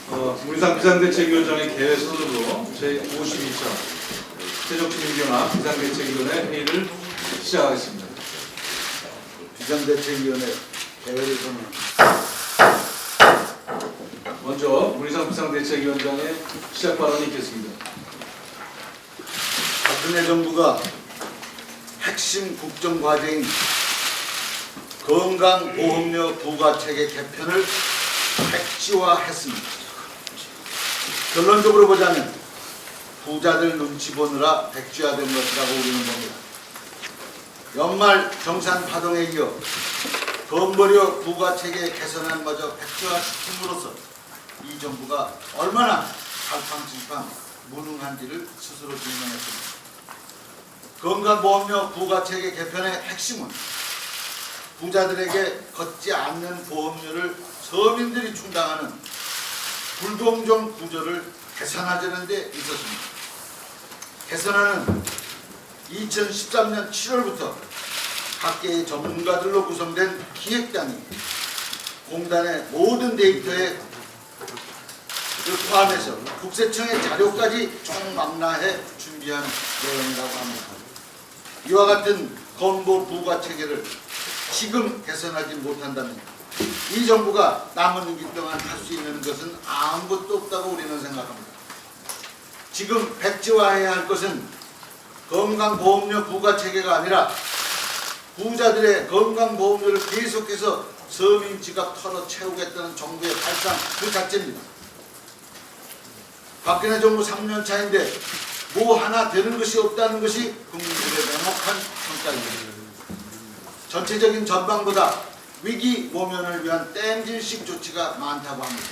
문희상 비상대책위원장의 개회 선언으로 제52차 새정치민주연합 비상대책위원회 회의를 시작하겠습니다. 비상대책위원회 개회를 선언합니다. 먼저 문희상 비상대책위원장의 시작 발언이 있겠습니다. 박근혜 정부가 핵심 국정과제인 건강보험료 부과체계 개편을 백지화했습니다. 결론적으로 보자면 부자들 눈치 보느라 백지화된 것이라고 우리는 봅니다. 연말 정산 파동에 이어 건보료 부과체계 개선안마저 백지화시킴으로써 이 정부가 얼마나 갈팡질팡 무능한지를 스스로 증명했습니다. 건강보험료 부과체계 개편의 핵심은 부자들에게 걷지 않는 보험료를 서민들이 충당하는 불공정 구조를 개선하자는 데 있었습니다. 개선안은 2013년 7월부터 각계의 전문가들로 구성된 기획단이 공단의 모든 데이터에 포함해서 국세청의 자료까지 총망라해 준비한 내용이라고 합니다. 이와 같은 건보 부과 체계를 지금 개선하지 못한다면 이 정부가 남은 임기 동안 할 수 있는 것은 아무것도 없다고 우리는 생각합니다. 지금 백지화해야 할 것은 건강보험료 부과 체계가 아니라 부자들의 건강보험료를 계속해서 서민 지갑 털어 채우겠다는 정부의 발상 그 자체입니다. 박근혜 정부 3년 차인데 뭐 하나 되는 것이 없다는 것이 국민들의 명확한 평가입니다. 전체적인 전망보다 위기 모면을 위한 땜질식 조치가 많다고 합니다.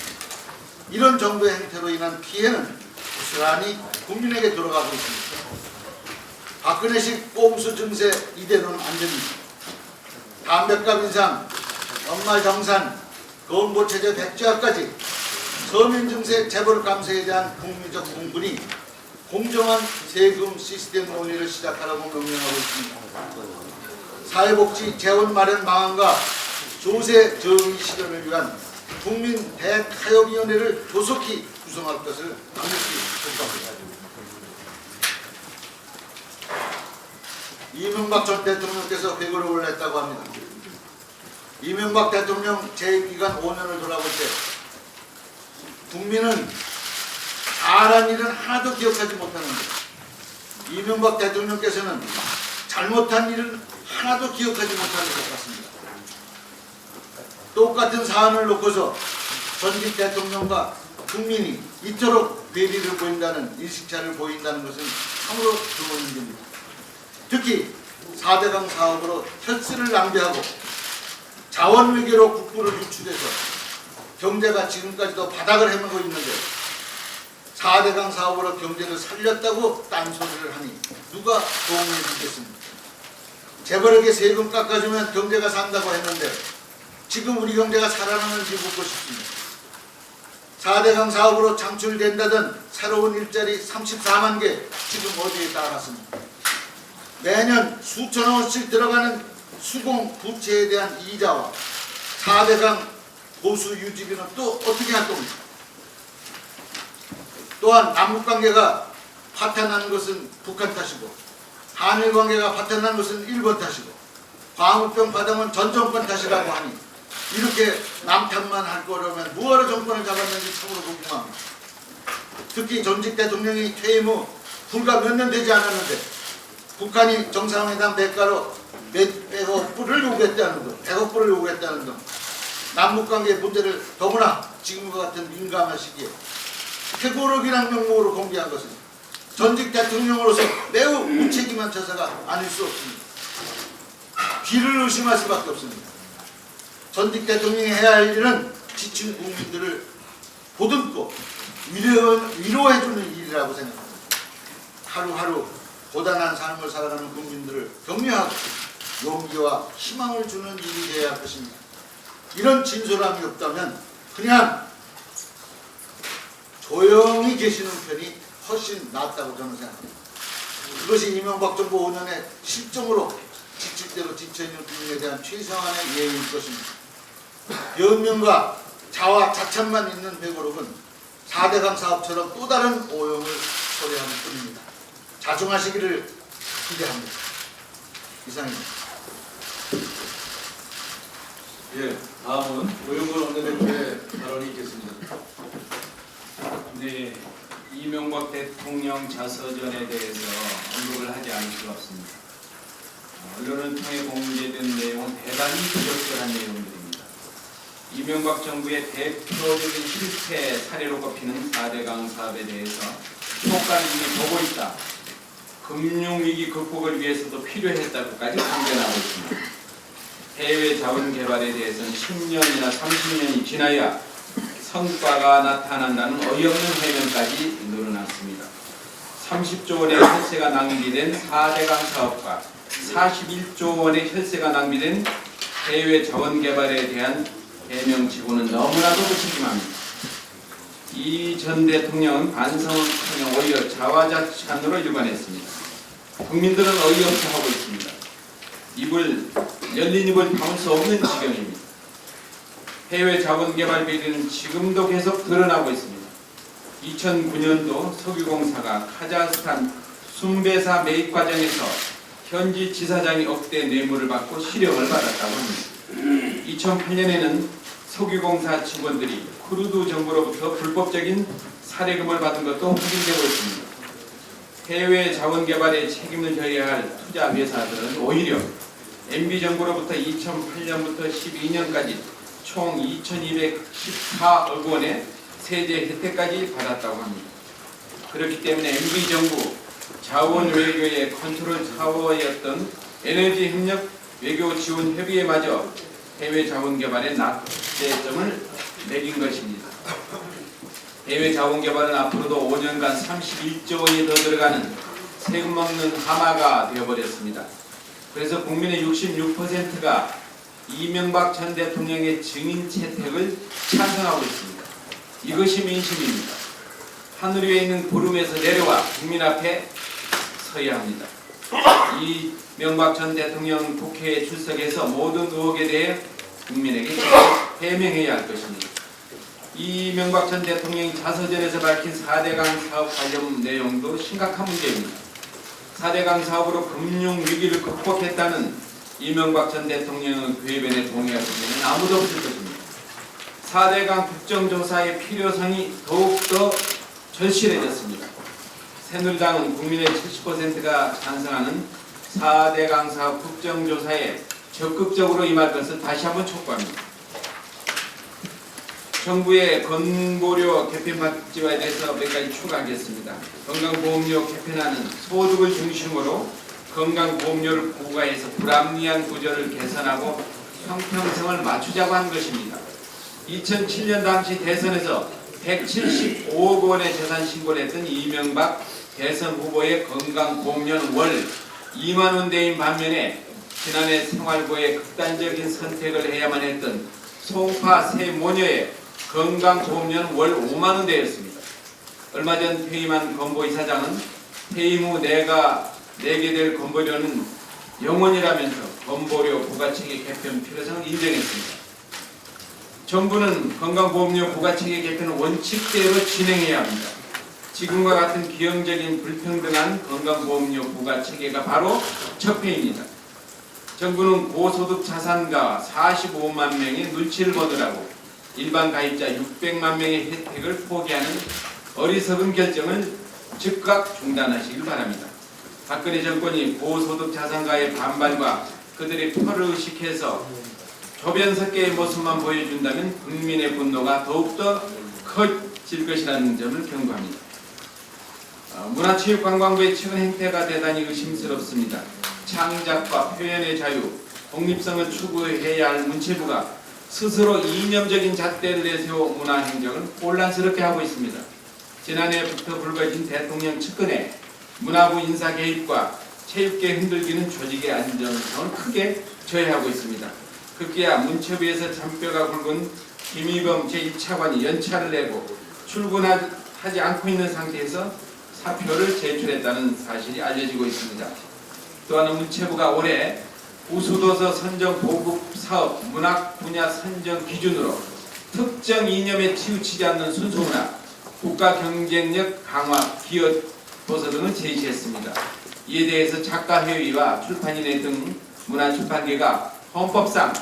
이런 정부의 행태로 인한 피해는 고스란히 국민에게 돌아가고 있습니다. 박근혜식 꼼수 증세 이대로는 안 됩니다. 담뱃값 인상, 연말 정산, 건보체제 백지화까지 서민 증세 재벌 감세에 대한 국민적 공분이 공정한 세금 시스템 논의를 시작하라고 명령하고 있습니다. 사회복지 재원 마련 방안과 조세 정의 실현을 위한 국민 대타협위원회를 조속히 구성할 것을 강력히 촉구합니다. 이명박 전 대통령께서 회고록을 냈다고 합니다. 이명박 대통령 재임기간 5년을 돌아볼 때 국민은 잘한 일은 하나도 기억하지 못하는데 이명박 대통령께서는 잘못한 일은 하나도 기억하지 못하는 것 같습니다. 똑같은 사안을 놓고서 전직 대통령과 국민이 이토록 괴리를 보인다는 인식차를 보인다는 것은 참으로 드문 일입니다. 특히 4대강 사업으로 혈세를 낭비하고 자원외교로 국부를 유출해서 경제가 지금까지도 바닥을 헤매고 있는데 4대강 사업으로 경제를 살렸다고 딴소리를 하니 누가 동의해 주겠습니까? 재벌에게 세금 깎아주면 경제가 산다고 했는데 지금 우리 경제가 살아나는지 묻고 싶습니다. 4대강 사업으로 창출된다던 새로운 일자리 34만 개 지금 어디에 나갔습니까? 매년 수천억 원씩 들어가는 수공 부채에 대한 이자와 4대강 보수 유지비는 또 어떻게 할 겁니까? 또한 남북관계가 파탄나는 것은 북한 탓이고 한일관계가 파탄나는 것은 일본 탓이고 광우병 파동은 전 정권 탓이라고 하니 이렇게 남탓만 할 거라면 뭐하러 정권을 잡았는지 참으로 궁금합니다. 특히 전직 대통령이 퇴임 후 불과 몇 년 되지 않았는데 북한이 정상회담 대가로 100억 불을 요구했다는 등 100억 불을 요구했다는 등 남북관계 문제를 더구나 지금과 같은 민감한 시기에 회고록이란 명목으로 공개한 것은 전직 대통령으로서 매우 무책임한 처사가 아닐 수 없습니다. 귀를 의심할 수밖에 없습니다. 전직 대통령이 해야 할 일은 지친 국민들을 보듬고 위로해주는 일이라고 생각합니다. 하루하루 고단한 삶을 살아가는 국민들을 격려하고 용기와 희망을 주는 일이 되어야 할 것입니다. 이런 진솔함이 없다면 그냥 조용히 계시는 편이 훨씬 낫다고 저는 생각합니다. 그것이 이명박 정부 5년의 실정으로 지칠 대로 지쳐있는 국민에 대한 최소한의 예의일 것입니다. 연명과 자와 자찬만 있는 회고록은 4대강 사업처럼 또 다른 오용을 초래하는 뿐입니다. 자중하시기를 기대합니다. 이상입니다. 예, 다음은 오영근 원내대표의 발언이 있겠습니다. 네, 이명박 대통령 자서전에 대해서 언급을 하지 않을 수가 없습니다. 언론을 통해 공개된 내용은 대단히 부적절한 내용들입니다. 이명박 정부의 대표적인 실패 사례로 꼽히는 4대강 사업에 대해서 효과를 이미 보고 있다. 금융위기 극복을 위해서도 필요했다고까지 강변하고 있습니다. 해외 자원 개발에 대해서는 10년이나 30년이 지나야 성과가 나타난다는 어이없는 해명까지 늘어났습니다. 30조 원의 혈세가 낭비된 4대강 사업과 41조 원의 혈세가 낭비된 해외 자원 개발에 대한 해명치고는 너무나도 무책임합니다. 이 전 대통령은 반성은커녕 오히려 자화자찬으로 일관했습니다. 국민들은 어이없어 하고 있습니다. 열린 입을 담을 수 없는 지경입니다. 해외 자본개발 비리는 지금도 계속 드러나고 있습니다. 2009년도 석유공사가 카자흐스탄 순배사 매입 과정에서 현지 지사장이 억대 뇌물을 받고 실형을 받았다고 합니다. 2008년에는 석유공사 직원들이 크루드 정부로부터 불법적인 사례금을 받은 것도 확인되고 있습니다. 해외 자원개발에 책임을 져야 할 투자 회사들은 오히려 MB정부로부터 2008년부터 12년까지 총 2,214억 원의 세제 혜택까지 받았다고 합니다. 그렇기 때문에 MB정부 자원 외교의 컨트롤 타워였던 에너지 협력 외교 지원 협의에 마저 해외 자원 개발에 낙제점을 매긴 것입니다. 해외 자원 개발은 앞으로도 5년간 31조 원이 더 들어가는 세금 먹는 하마가 되어버렸습니다. 그래서 국민의 66%가 이명박 전 대통령의 증인 채택을 찬성하고 있습니다. 이것이 민심입니다. 하늘 위에 있는 구름에서 내려와 국민 앞에 서야 합니다. 이명박 전 대통령 국회에 출석해서 모든 의혹에 대해 국민에게 해명해야 할 것입니다. 이명박 전 대통령이 자서전에서 밝힌 4대강 사업 관련 내용도 심각한 문제입니다. 4대강 사업으로 금융위기를 극복했다는 이명박 전 대통령의 궤변에 동의할 분은 아무도 없을 것입니다. 4대강 국정조사의 필요성이 더욱더 절실해졌습니다. 새누리당은 국민의 70%가 찬성하는 4대강 사업 국정조사에 적극적으로 임할 것을 다시 한번 촉구합니다. 정부의 건보료 개편 방지에 대해서 몇 가지 추가하겠습니다. 건강보험료 개편안은 소득을 중심으로 건강보험료를 부과해서 불합리한 구조를 개선하고 형평성을 맞추자고 한 것입니다. 2007년 당시 대선에서 175억 원의 재산 신고를 했던 이명박 대선 후보의 건강보험료는 월 2만 원대인 반면에 지난해 생활고에 극단적인 선택을 해야만 했던 송파 새 모녀의 건강보험료는 월 5만 원대였습니다. 얼마 전 퇴임한 건보이사장은 퇴임 후 내가 내게 될 건보료는 영원이라면서 건보료 부과체계 개편 필요성을 인정했습니다. 정부는 건강보험료 부과체계 개편을 원칙대로 진행해야 합니다. 지금과 같은 기형적인 불평등한 건강보험료 부과체계가 바로 적폐입니다. 정부는 고소득 자산가 45만 명의 눈치를 보느라고 일반 가입자 600만 명의 혜택을 포기하는 어리석은 결정을 즉각 중단하시길 바랍니다. 박근혜 정권이 고소득 자산가의 반발과 그들의 표를 의식해서 조변석계의 모습만 보여준다면 국민의 분노가 더욱더 커질 것이라는 점을 경고합니다. 문화체육관광부의 최근 행태가 대단히 의심스럽습니다. 창작과 표현의 자유, 독립성을 추구해야 할 문체부가 스스로 이념적인 잣대를 내세워 문화행정을 혼란스럽게 하고 있습니다. 지난해부터 불거진 대통령 측근의 문화부 인사 개입과 체육계 흔들기는 조직의 안정성을 크게 저해하고 있습니다. 급기야 문체부에서 잔뼈가 굵은 김의범 제1차관이 연차를 내고 출근하지 않고 있는 상태에서 사표를 제출했다는 사실이 알려지고 있습니다. 또한 문체부가 올해 우수도서 선정 보급 사업 문학 분야 선정 기준으로 특정 이념에 치우치지 않는 순수문화, 국가 경쟁력 강화, 기업 도서 등을 제시했습니다. 이에 대해서 작가회의와 출판인회 등 문화출판계가 헌법상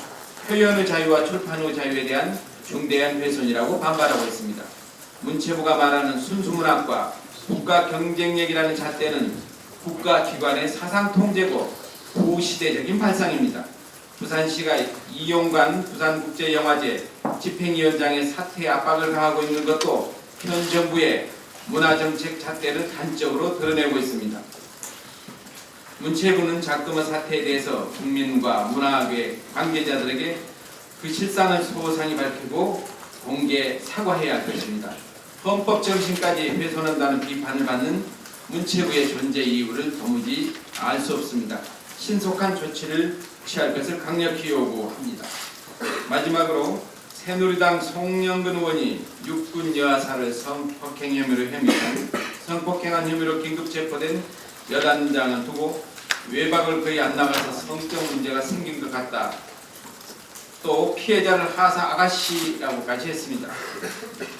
표현의 자유와 출판의 자유에 대한 중대한 훼손이라고 반발하고 있습니다. 문체부가 말하는 순수문학과 국가 경쟁력이라는 잣대는 국가기관의 사상 통제고 구시대적인 발상입니다. 부산시가 이용관 부산국제영화제 집행위원장의 사퇴 압박을 가하고 있는 것도 현 정부의 문화정책 잣대를 단적으로 드러내고 있습니다. 문체부는 작금의 사태에 대해서 국민과 문화계 관계자들에게 그 실상을 소상히 밝히고 공개 사과해야 할 것입니다. 헌법 정신까지 훼손한다는 비판을 받는 문체부의 존재 이유를 도무지 알 수 없습니다. 신속한 조치를 취할 것을 강력히 요구합니다. 마지막으로 새누리당 송영근 의원이 육군 여사를 성폭행 혐의로 혐의한 성폭행한 혐의로 긴급 체포된 여단장을 두고 외박을 거의 안 나가서 성적 문제가 생긴 것 같다. 또 피해자를 하사 아가씨라고까지 했습니다.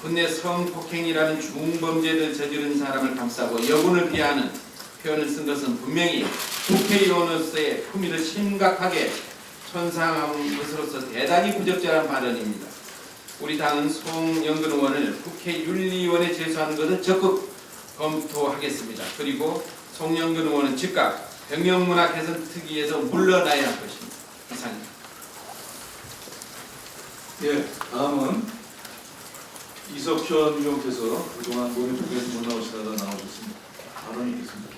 국내 성폭행이라는 중범죄를 저지른 사람을 감싸고 여군을 비하하는 표현을 쓴 것은 분명히 국회의원으로서의 품위를 심각하게 손상한 것으로서 대단히 부적절한 발언입니다. 우리 당은 송영근 의원을 국회윤리위원회에 제소하는 것을 적극 검토하겠습니다. 그리고 송영근 의원은 즉각 병영문화개선 특위에서 물러나야 할 것입니다. 이상입니다. 예, 다음은 이석현 의원께서 그동안 모니터에서 못 나오시다가 나오셨습니다. 발언이 있겠습니다.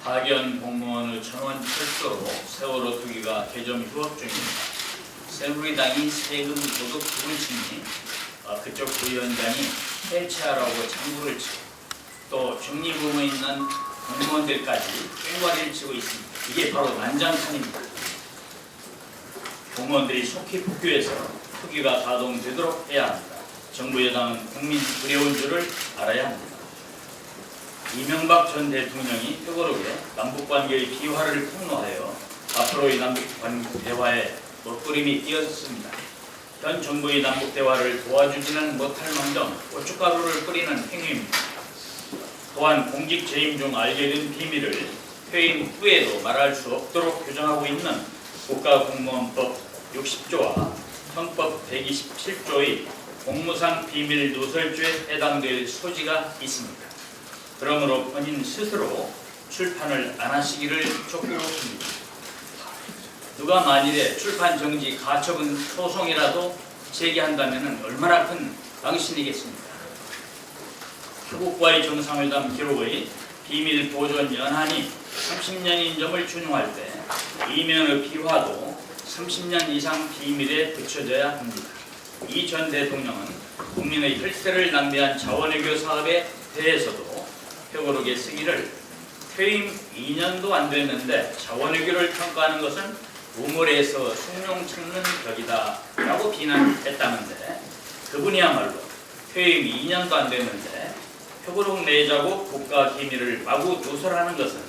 파견 공무원의 전원 철수로 세월호 투기가 개점 휴업 중입니다. 새누리당이 세금 도둑 불을 치니 그쪽 부위원장이 해체하라고 장구를 치고 또 중립의무에 있는 공무원들까지 깽과리를 치고 있습니다. 이게 바로 난장판입니다. 공무원들이 속히 복귀해서 투기가 가동되도록 해야 합니다. 정부 여당은 국민 두려운 줄을 알아야 합니다. 이명박 전 대통령이 표고록에 남북관계의 비화를 폭로하여 앞으로의 남북관계 대화에 먹구름이 띄었습니다. 현 정부의 남북 대화를 도와주지는 못할 망정 고춧가루를 뿌리는 행위입니다. 또한 공직 재임 중 알게 된 비밀을 퇴임 후에도 말할 수 없도록 규정하고 있는 국가공무원법 60조와 형법 127조의 공무상 비밀 누설죄에 해당될 소지가 있습니다. 그러므로 본인 스스로 출판을 안 하시기를 촉구합니다. 누가 만일에 출판 정지 가처분 소송이라도 제기한다면 얼마나 큰 당신이겠습니까? 표국과의 정상회담 기록의 비밀 보존 연한이 30년인 점을 준용할 때 이면의 비화도 30년 이상 비밀에 붙여져야 합니다. 이 전 대통령은 국민의 혈세를 낭비한 자원외교 사업에 대해서도 표고록에 쓰기를 퇴임 2년도 안 됐는데 자원외교를 평가하는 것은 우물에서 숭늉 찾는 격이다 라고 비난했다는데 그분이야말로 퇴임 2년도 안 됐는데 표고록 내자고 국가 기밀을 마구 누설하는 것은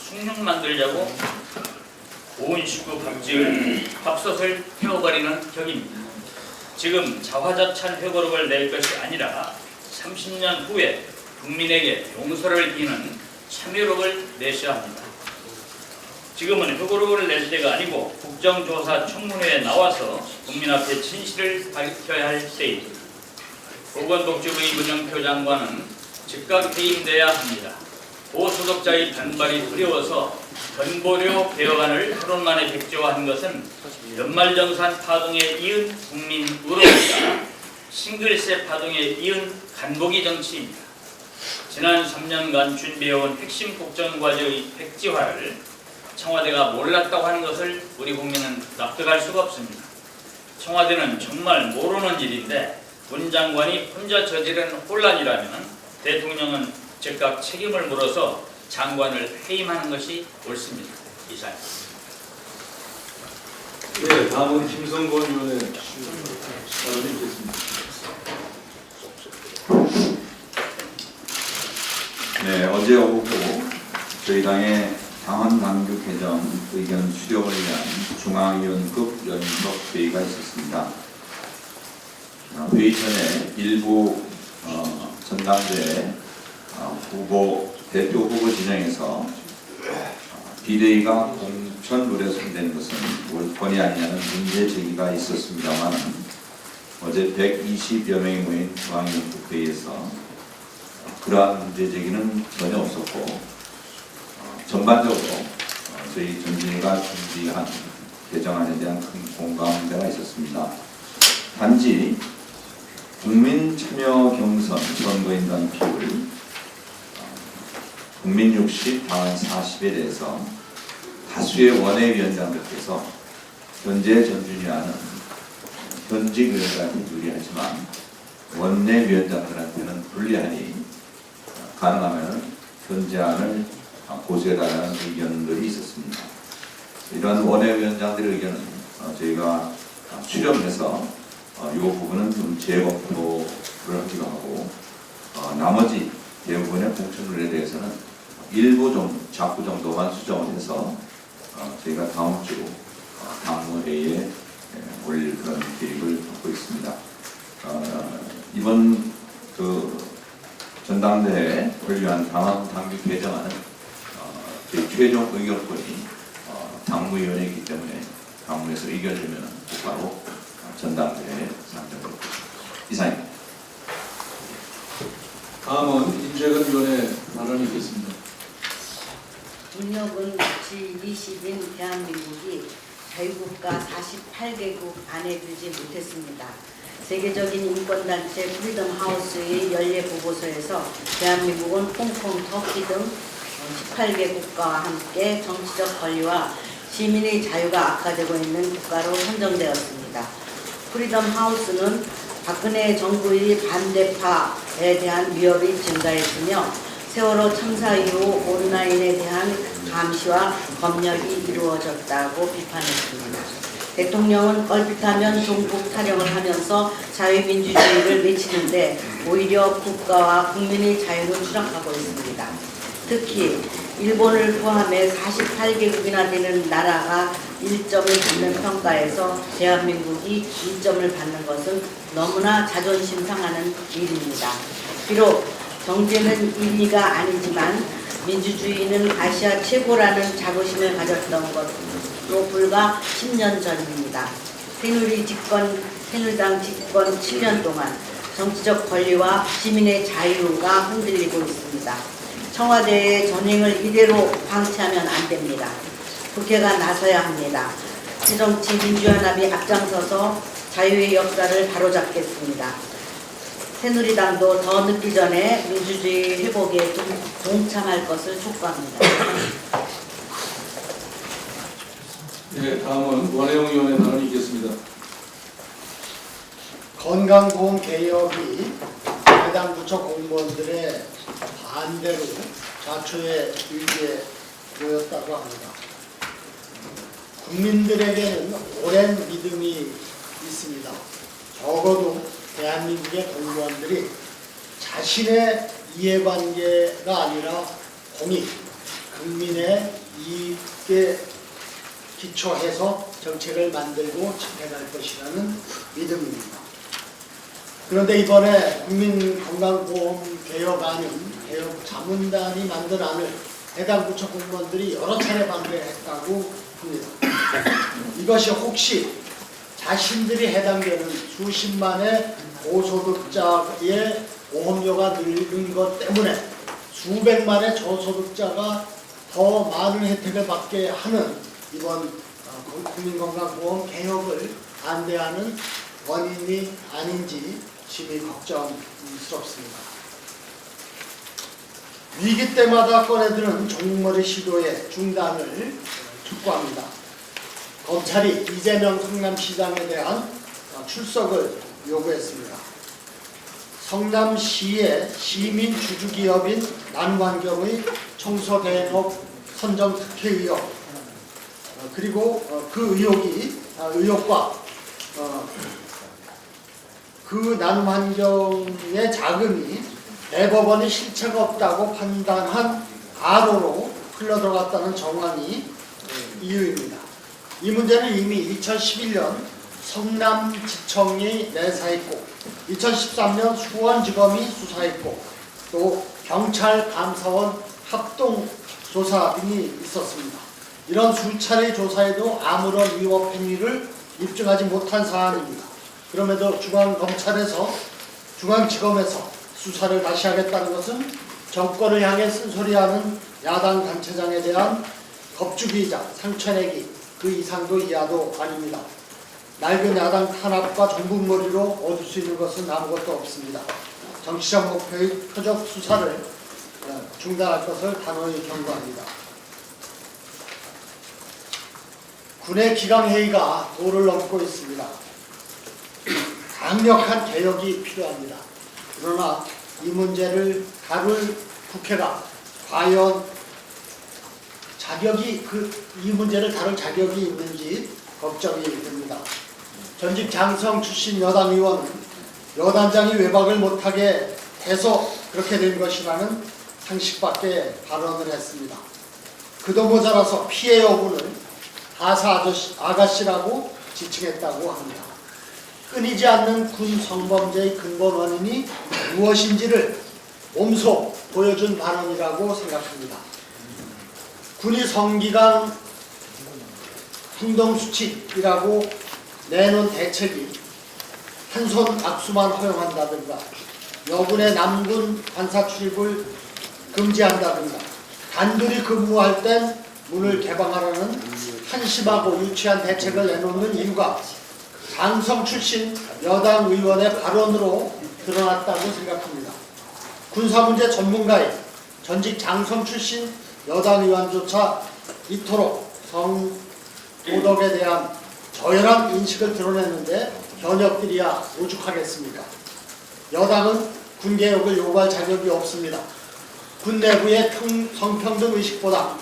숭늉 만들자고 고운 식구 밥솥을 태워버리는 격입니다. 지금 자화자찬 회고록을 낼 것이 아니라 30년 후에 국민에게 용서를 비는 참여록을 내셔야 합니다. 지금은 회고록을 낼 때가 아니고 국정조사 청문회에 나와서 국민 앞에 진실을 밝혀야 할 때입니다. 보건복지부의 문영표 장관은 즉각 해임돼야 합니다. 고소득자의 반발이 두려워서 건보료 개혁안을 하루 만에 백지화한 것은 연말정산 파동에 이은 국민 우려입니다. 싱글세 파동에 이은 간보기 정치입니다. 지난 3년간 준비해온 핵심 국정과제의 백지화를 청와대가 몰랐다고 하는 것을 우리 국민은 납득할 수가 없습니다. 청와대는 정말 모르는 일인데 문 장관이 혼자 저지른 혼란이라면 대통령은 즉각 책임을 물어서 장관을 해임하는 것이 옳습니다. 이상입니다. 네, 다음은 김성건 의원의 발언이 있겠습니다. 네, 어제 오후 저희 당의 당헌당규 개정 의견 수렴을 위한 중앙위원급 연석회의가 있었습니다. 회의 전에 일부 전당대 대표 후보 진영에서 비대위가 공천룰에 손대는 것은 옳거니 아니냐는 문제 제기가 있었습니다만 어제 120여 명이 모인 중앙위원회의에서 그러한 문제 제기는 전혀 없었고 전반적으로 저희 전진이가 준비한 개정안에 대한 큰 공감대가 있었습니다. 단지 국민 참여 경선 선거인단 비율 국민 60, 당원 40에 대해서 다수의 원외위원장들께서 현재 전준위와는 현직 위원장한테 유리하지만 원내위원장들한테는 불리하니 가능하면 현재안을 고수해달라는 의견들이 있었습니다. 이러한 원외위원장들의 의견은 저희가 수렴해서 이 부분은 좀 재검토를 하기로 하고 나머지 대부분의 공천률에 대해서는 일부 좀 자구 정도만 수정을 해서 저희가 다음 주 당무회의에 올릴 그런 계획을 갖고 있습니다. 이번 전당대회에 관련 당헌당규 개정안은 저희 최종 의결권이 당무위원회에 있기 때문에 당무에서 의결되면 곧바로 전당대회에 상정됩니다. 이상입니다. 다음은 임재근 위원의 발언이 있겠습니다. 능력은 G20인 대한민국이 자유국가 48개국 안에 들지 못했습니다. 세계적인 인권단체 프리덤 하우스의 연례 보고서에서 대한민국은 홍콩, 터키 등 18개 국가와 함께 정치적 권리와 시민의 자유가 악화되고 있는 국가로 선정되었습니다. 프리덤 하우스는 박근혜 정부의 반대파에 대한 위협이 증가했으며 세월호 참사 이후 온라인에 대한 감시와 검열이 이루어졌다고 비판했습니다. 대통령은 얼핏하면 종북 타령을 하면서 자유민주주의를 외치는데 오히려 국가와 국민의 자유를 추락하고 있습니다. 특히 일본을 포함해 48개국이나 되는 나라가 1점을 받는 평가에서 대한민국이 2점을 받는 것은 너무나 자존심 상하는 일입니다. 비록 경제는 1위가 아니지만 민주주의는 아시아 최고라는 자부심을 가졌던 것으로 불과 10년 전입니다. 새누리당 집권 7년 동안 정치적 권리와 시민의 자유가 흔들리고 있습니다. 청와대의 전횡을 이대로 방치하면 안 됩니다. 국회가 나서야 합니다. 새정치민주연합이 앞장서서 자유의 역사를 바로잡겠습니다. 새누리당도 더 늦기 전에 민주주의 회복에 동참할 것을 촉구합니다. 네, 다음은 원혜영 위원의 발언이 있겠습니다. 건강보험 개혁이 해당 부처 공무원들의 반대로 좌초의 일기에 놓였다고 합니다. 국민들에게는 오랜 믿음이 있습니다. 적어도 대한민국의 공무원들이 자신의 이해관계가 아니라 공익, 국민의 이익에 기초해서 정책을 만들고 집행할 것이라는 믿음입니다. 그런데 이번에 국민건강보험 개혁안은 개혁자문단이 만든 안을 해당 부처 공무원들이 여러 차례 반대했다고 합니다. 이것이 혹시 자신들이 해당되는 수십만의 고소득자의 보험료가 늘는 것 때문에 수백만의 저소득자가 더 많은 혜택을 받게 하는 이번 국민건강보험 개혁을 반대하는 원인이 아닌지 심히 걱정스럽습니다. 위기 때마다 꺼내드는 종머리 시도의 중단을 촉구합니다. 검찰이 이재명 성남시장에 대한 출석을 요구했습니다. 성남시의 시민 주주기업인 나눔환경의 청소대행업 선정 특혜 의혹, 그리고 그 의혹과 그 나눔환경의 자금이 대법원이 실체가 없다고 판단한 가로로 흘러들어갔다는 정황이 이유입니다. 이 문제는 이미 2011년 성남지청이 내사했고 2013년 수원지검이 수사했고 또 경찰 감사원 합동조사 등이 있었습니다. 이런 수차례 조사에도 아무런 위법 행위를 입증하지 못한 사안입니다. 그럼에도 중앙지검에서 수사를 다시 하겠다는 것은 정권을 향해 쓴소리하는 야당 단체장에 대한 겁주기이자 상처내기 그 이상도 이하도 아닙니다. 낡은 야당 탄압과 정북머리로 얻을 수 있는 것은 아무것도 없습니다. 정치적 목표의 표적 수사를 중단할 것을 단호히 경고합니다. 군의 기강회의가 도를 넘고 있습니다. 강력한 개혁이 필요합니다. 그러나 이 문제를 다룰 국회가 과연 이 문제를 다룰 자격이 있는지 걱정이 됩니다. 전직 장성 출신 여당 의원은 여단장이 외박을 못하게 해서 그렇게 된 것이라는 상식밖에 발언을 했습니다. 그도 모자라서 피해 여부는 하사 아가씨라고 지칭했다고 합니다. 끊이지 않는 군 성범죄의 근본 원인이 무엇인지를 몸소 보여준 발언이라고 생각합니다. 군이 성기강 행동수칙이라고 내놓은 대책이 한손 압수만 허용한다든가 여군의 남군 관사 출입을 금지한다든가 단둘이 근무할 땐 문을 개방하라는 한심하고 유치한 대책을 내놓는 이유가 장성 출신 여당 의원의 발언으로 드러났다고 생각합니다. 군사문제 전문가인 전직 장성 출신 여당 의원조차 이토록 성도덕에 대한 저열한 인식을 드러냈는데 현역들이야 오죽하겠습니까? 여당은 군개혁을 요구할 자격이 없습니다. 군 내부의 성평등 의식보다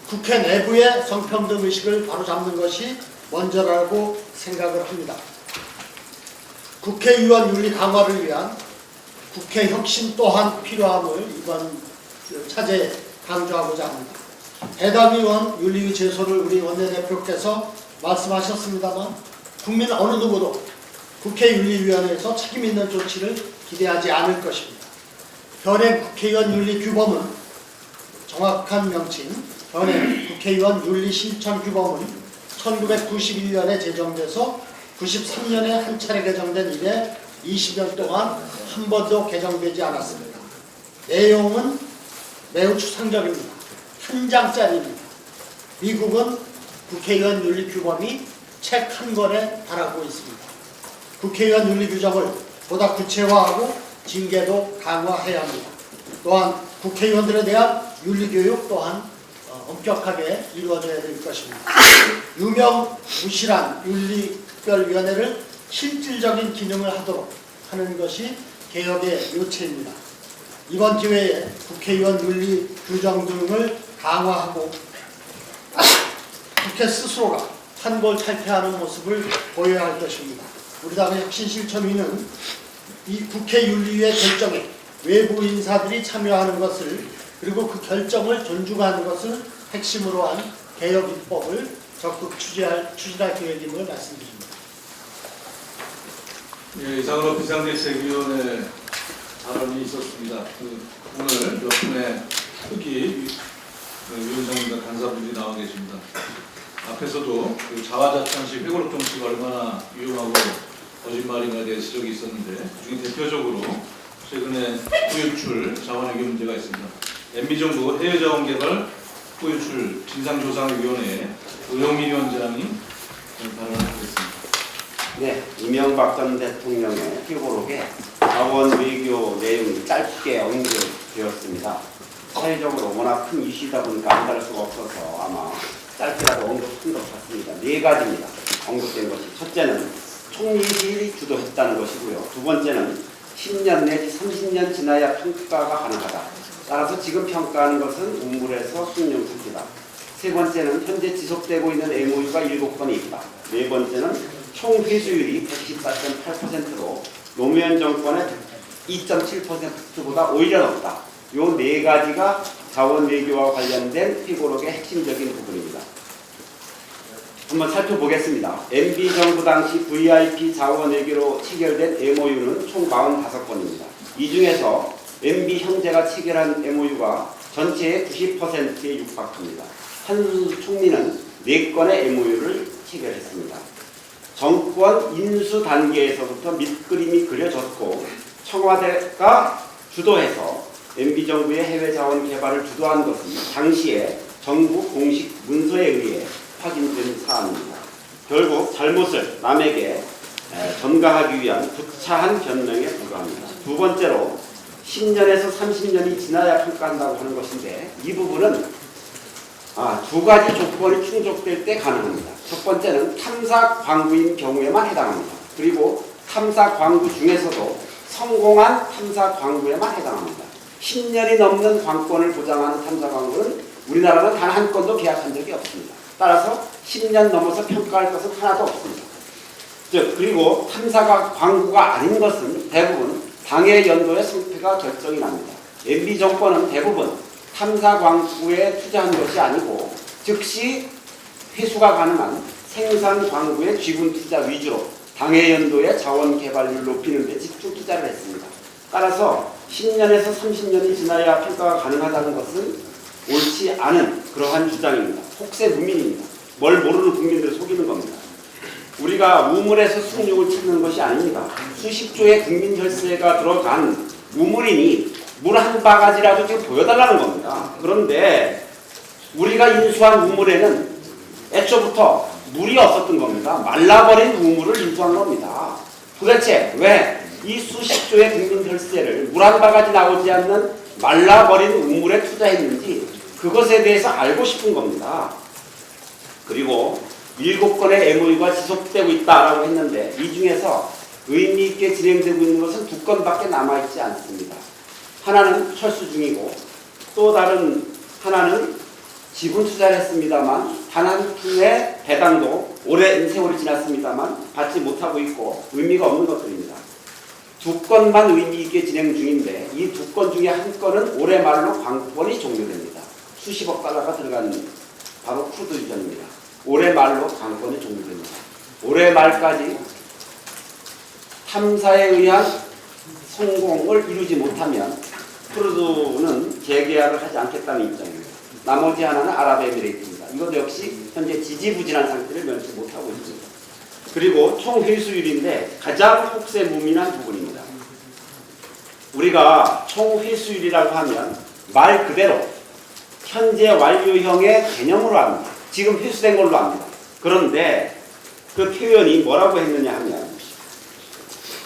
국회 내부의 성평등 의식을 바로잡는 것이 먼저라고 생각을 합니다. 국회의원 윤리 강화를 위한 국회 혁신 또한 필요함을 이번 차제에 강조하고자 합니다. 해당 의원 윤리위 제소를 우리 원내대표께서 말씀하셨습니다만 국민 어느 누구도 국회윤리위원회에서 책임있는 조치를 기대하지 않을 것입니다. 현행 국회의원 윤리규범은 정확한 명칭 현행 국회의원 윤리실천규범은 1991년에 제정돼서 93년에 한 차례 개정된 이래 20년 동안 한 번도 개정되지 않았습니다. 내용은 매우 추상적입니다. 한 장짜리입니다. 미국은 국회의원 윤리규범이 책 한 권에 달하고 있습니다. 국회의원 윤리 규정을 보다 구체화하고 징계도 강화해야 합니다. 또한 국회의원들에 대한 윤리교육 또한 엄격하게 이루어져야 될 것입니다. 유명무실한 윤리특별위원회를 실질적인 기능을 하도록 하는 것이 개혁의 요체입니다. 이번 기회에 국회의원 윤리 규정 등을 강화하고 국회 스스로가 탄골탈퇴하는 모습을 보여야 할 것입니다. 우리 당의 혁신실천위는 이 국회윤리위의 결정에 외부 인사들이 참여하는 것을 그리고 그 결정을 존중하는 것을 핵심으로 한 개혁 입법을 적극 추진할 계획임을 말씀드립니다. 예, 이상으로 비상대책위원회 발언이 있었습니다. 오늘 몇 분의 특히 위원장님과 간사분들이 나와 계십니다. 앞에서도 자화자찬식 회고록 정치가 얼마나 위험하고 거짓말인가에 대해 지적이 있었는데 그중에 대표적으로 최근에 후유출 자원외교 문제가 있습니다. MB정부 해외자원개발 후유출 진상조사위원회에 의용민 위원장이 발언을 하겠습니다. 네, 이명박 전 대통령의 회고록에 자원외교 내용이 짧게 언급되었습니다. 사회적으로 워낙 큰 이슈이다 보니까 안 다룰 수가 없어서 아마 짧게라도 언급한 것 같습니다. 네 가지입니다. 언급된 것이. 첫째는 총리실이 주도했다는 것이고요. 두 번째는 10년 내지 30년 지나야 평가가 가능하다. 따라서 지금 평가하는 것은 우물에서 숭늉 상태다. 세 번째는 현재 지속되고 있는 MOU가 7건이 있다. 네 번째는 총 회수율이 114.8%로 노무현 정권의 2.7%보다 오히려 높다. 요 네 가지가 자원 외교와 관련된 회고록의 핵심적인 부분입니다. 한번 살펴보겠습니다. MB 정부 당시 VIP 자원 외교로 체결된 MOU는 총 45건입니다. 이 중에서 MB 형제가 체결한 MOU가 전체의 90%에 육박합니다. 한순수 총리는 4건의 MOU를 체결했습니다. 정권 인수 단계에서부터 밑그림이 그려졌고 청와대가 주도해서 MB정부의 해외 자원 개발을 주도한 것은 당시에 정부 공식 문서에 의해 확인된 사안입니다. 결국 잘못을 남에게 전가하기 위한 구차한 변명에 불과합니다. 두 번째로 10년에서 30년이 지나야 평가한다고 하는 것인데 이 부분은 두 가지 조건이 충족될 때 가능합니다. 첫 번째는 탐사 광구인 경우에만 해당합니다. 그리고 탐사 광구 중에서도 성공한 탐사 광구에만 해당합니다. 10년이 넘는 관권을 보장하는 탐사 광구는 우리나라는 단 한 건도 계약한 적이 없습니다. 따라서 10년 넘어서 평가할 것은 하나도 없습니다. 그리고 탐사 광구가 아닌 것은 대부분 당해 연도의 성패가 결정이 납니다. MB 정권은 대부분 탐사 광구에 투자한 것이 아니고 즉시 회수가 가능한 생산 광구의 쥐분 투자 위주로 당해 연도의 자원 개발률을 높이는 데 집중 투자를 했습니다. 따라서 10년에서 30년이 지나야 평가가 가능하다는 것은 옳지 않은 그러한 주장입니다. 혹세무민입니다. 뭘 모르는 국민들을 속이는 겁니다. 우리가 우물에서 숭늉을 찾는 것이 아닙니다. 수십조의 국민 혈세가 들어간 우물이니 물 한 바가지라도 지금 보여달라는 겁니다. 그런데 우리가 인수한 우물에는 애초부터 물이 없었던 겁니다. 말라버린 우물을 인수한 겁니다. 도대체 왜 이 수십조의 국민 혈세를 물 한 바가지 나오지 않는 말라버린 우물에 투자했는지 그것에 대해서 알고 싶은 겁니다. 그리고 7건의 MOU가 지속되고 있다라고 했는데 이 중에서 의미 있게 진행되고 있는 것은 2건밖에 남아있지 않습니다. 하나는 철수 중이고 또 다른 하나는 지분 투자를 했습니다만 단 한 푼의 배당도 오랜 세월이 지났습니다만 받지 못하고 있고 의미가 없는 것들입니다. 2건만 의미 있게 진행 중인데 이 2건 중에 한 건은 올해 말로 관권이 종료됩니다. 수십억 달러가 들어간 바로 크루드 유전입니다. 올해 말로 관권이 종료됩니다. 올해 말까지 탐사에 의한 성공을 이루지 못하면 크루드는 재계약을 하지 않겠다는 입장입니다. 나머지 하나는 아랍에미레이트입니다. 이것 역시 현재 지지부진한 상태를 면치 못하고 있습니다. 그리고 총 회수율인데 가장 혹세무민한 부분입니다. 우리가 총 회수율이라고 하면 말 그대로 현재 완료형의 개념으로 합니다. 지금 회수된 걸로 합니다. 그런데 그 표현이 뭐라고 했느냐 하면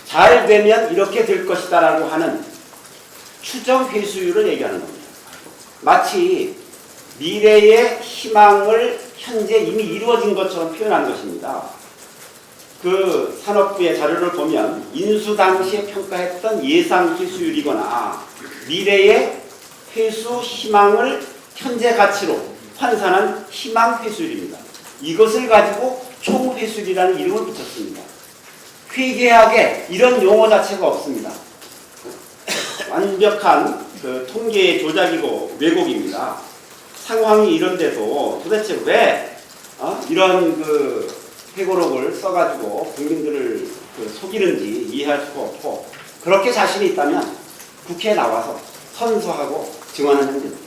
잘 되면 이렇게 될 것이다 라고 하는 추정 회수율을 얘기하는 겁니다. 마치 미래의 희망을 현재 이미 이루어진 것처럼 표현한 것입니다. 그 산업부의 자료를 보면 인수 당시에 평가했던 예상 회수율이거나 미래의 회수 희망을 현재 가치로 환산한 희망 회수율입니다. 이것을 가지고 총 회수율이라는 이름을 붙였습니다. 회계학에 이런 용어 자체가 없습니다. 완벽한 그 통계의 조작이고 왜곡입니다. 상황이 이런데도 도대체 왜 이런 그 회고록을 써가지고 국민들을 속이는지 이해할 수가 없고 그렇게 자신이 있다면 국회에 나와서 선서하고 증언하는 겁니다.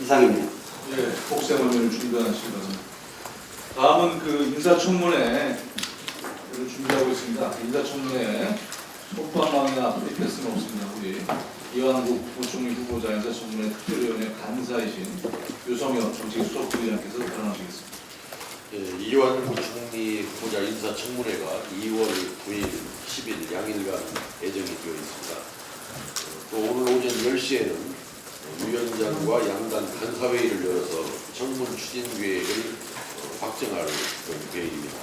이상입니다. 예, 혹세무민을 중단하시기 바랍니다. 다음은 그 인사청문회 준비하고 있습니다. 인사청문회 속방망이나 앞뒤 패스는 없습니다. 우리 이완국 부총리 후보자 인사청문회 특별위원회 간사이신 유성엽 정책수석부의장께서 발언하시겠습니다. 예, 이완국 총리 후보자 인사청문회가 2월 9일, 10일 양일간 예정이 되어 있습니다. 또 오늘 오전 10시에는 위원장과 양당 간사회의를 열어서 청문 추진 계획을 확정할 계획입니다.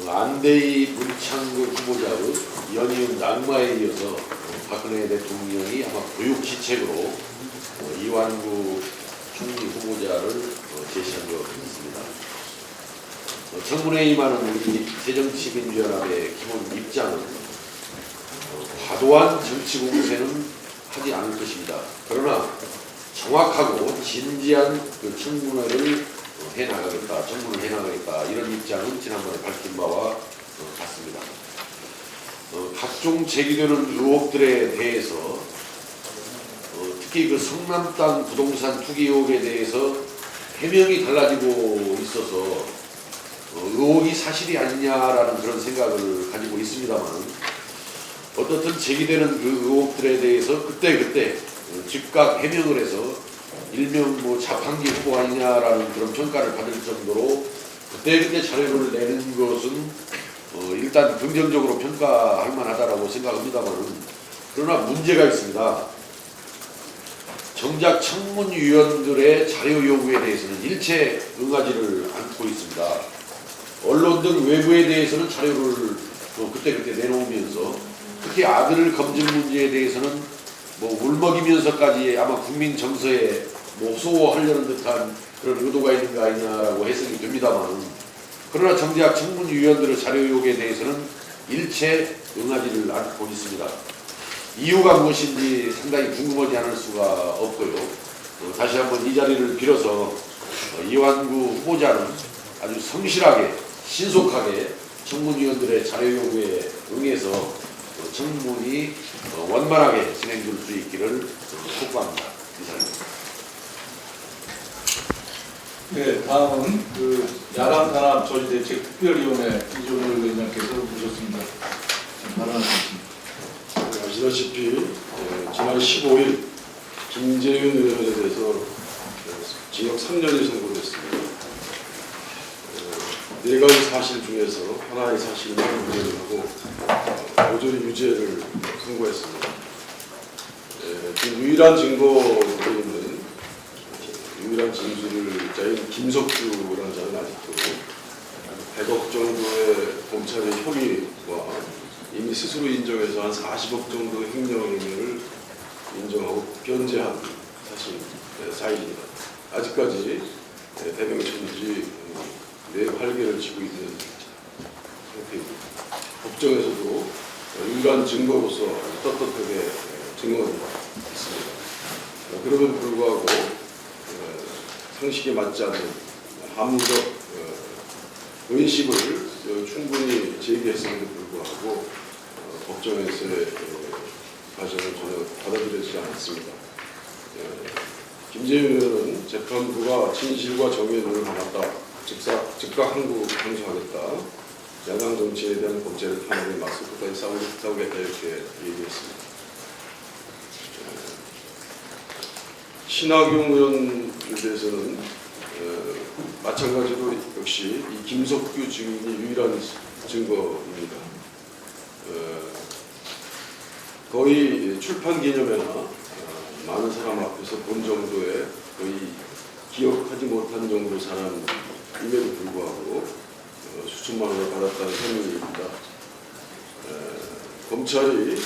안대희 문창극 후보자의 연이은 낙마에 이어서 박근혜 대통령이 아마 교육지책으로 이완국 총리 후보자를 제시한 것 같습니다. 청문회에 임하는 우리 새정치민주연합의 기본 입장은 과도한 정치 공세는 하지 않을 것입니다. 그러나 정확하고 진지한 그 청문회를 해나가겠다, 청문을 해나가겠다 이런 입장은 지난번에 밝힌 바와 같습니다. 각종 제기되는 의혹들에 대해서 특히 그 성남 땅 부동산 투기 의혹에 대해서 해명이 달라지고 있어서 의혹이 사실이 아니냐라는 그런 생각을 가지고 있습니다만 어떻든 제기되는 그 의혹들에 대해서 그때그때 즉각 해명을 해서 일명 뭐 자판기 후보 아니냐라는 그런 평가를 받을 정도로 그때그때 자료를 내는 것은 일단 긍정적으로 평가할 만하다라고 생각합니다만 그러나 문제가 있습니다. 정작 청문위원들의 자료 요구에 대해서는 일체 응하지를 않고 있습니다. 언론 등 외부에 대해서는 자료를 그때그때 내놓으면서 특히 아들 검증 문제에 대해서는 뭐 울먹이면서까지 아마 국민 정서에 뭐 호소하려는 듯한 그런 의도가 있는 거 아니냐라고 해석이 됩니다만 그러나 정작 청문위원들의 자료 요구에 대해서는 일체 응하지를 않고 있습니다. 이유가 무엇인지 상당히 궁금하지 않을 수가 없고요. 다시 한번 이 자리를 빌어서 이완구 후보자는 아주 성실하게 신속하게 청문위원들의 자료 요구에 응해서 청문이 원만하게 진행될 수 있기를 촉구합니다. 이상입니다. 네, 다음은 그 야당단합조직대책특별위원회 이종열 의장께서 모셨습니다. 발언하겠습니다. 아시다시피 지난 15일 김재윤 의원에 대해서 징역 3년이 선고됐습니다. 네 가지 사실 중에서 하나의 사실만 무죄를 하고 모조리 유죄를 선고했습니다. 지금 유일한 증거로 있는 유일한 진술자인 김석주라는 자는 아직도 100억 정도의 검찰의 혐의와 이미 스스로 인정해서 한 40억 정도의 횡령행위를 인정하고 변제한 사실 사실입니다. 아직까지 대명의 천지 내 활개를 치고 있는 상태입니다. 법정에서도 유일한 증거로서 떳떳하게 증언하고 있습니다. 그럼에도 불구하고 상식에 맞지 않는 합리적 의심을 충분히 제기했음에도 불구하고 법정에서의 과정을 전혀 받아들이지 않았습니다. 김재윤 의원은 재판부가 진실과 정의의 눈을 감았다. 즉각 항소하겠다. 야당 정치에 대한 검찰의 탄압에 맞서 끝까지 싸우겠다 이렇게 얘기했습니다. 신학용 의원에 대해서는 마찬가지로 역시 이 김석규 증인이 유일한 증거입니다. 거의 출판 기념회나 많은 사람 앞에서 본 정도의 거의 기억하지 못한 정도 사람임에도 불구하고 수천만 원을 받았다는 혐의입니다. 검찰이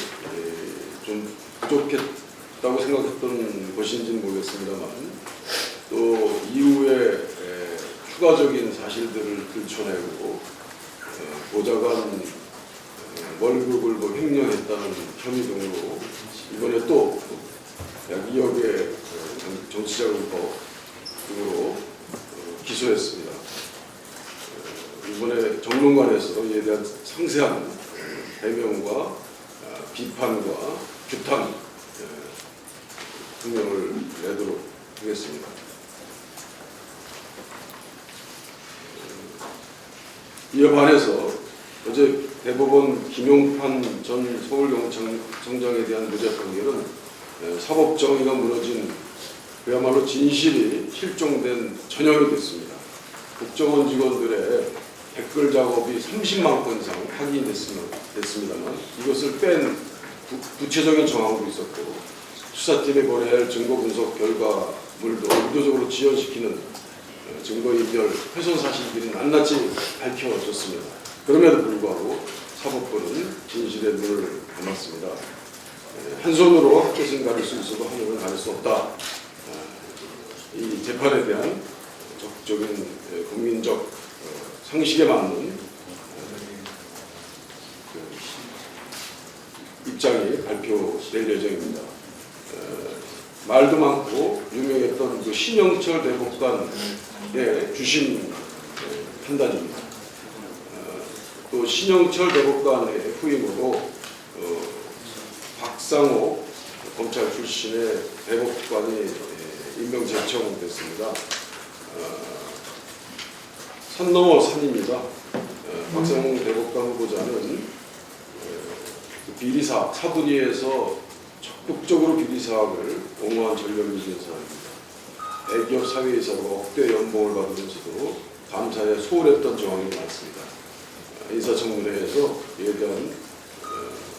좀 부족했다고 생각했던 것인지는 모르겠습니다만 또 이후에 추가적인 사실들을 들춰내고 보좌관 월급을 뭐 횡령했다는 혐의 등으로 이번에 또 약 2억의 정치자금법 등으로 기소했습니다. 이번에 정론관에서 이에 대한 상세한 해명과 비판과 규탄 성명을 내도록 하겠습니다. 이에 반해서 어제 대법원 김용판 전 서울경찰청장에 대한 무죄 판결은 사법 정의가 무너진 그야말로 진실이 실종된 전형이 됐습니다. 국정원 직원들의 댓글 작업이 30만 건 이상 확인됐습니다만 이것을 뺀 구체적인 정황도 있었고 수사팀이 벌여야 할 증거 분석 결과물도 의도적으로 지연시키는 증거인멸 훼손 사실들이 낱낱이 밝혀졌습니다. 그럼에도 불구하고 사법부는 진실의 눈을 감았습니다. 한 손으로 한 끗은 가릴 수 있어도 한 손을 가릴 수 없다. 이 재판에 대한 적극적인 국민적 상식에 맞는 입장이 발표될 예정입니다. 말도 많고 유명했던 그 신영철 대법관의 주신 판단입니다. 또 신영철 대법관의 후임으로 박상호 검찰 출신의 대법관이 임명 제청됐습니다. 산 넘어 산입니다. 박상호 대법관 후보자는 비리사, 사부리에서 적극적으로 비리사학을 옹호한 전력을 가진 사람입니다. 대기업 사회이사로 억대 연봉을 받으면서도 감사에 소홀했던 정황이 많습니다. 인사청문회에서 이에 대한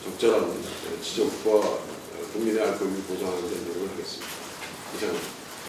적절한 지적과 국민의 알 권리를 보장하는 데 노력을 하겠습니다. 이상입니다.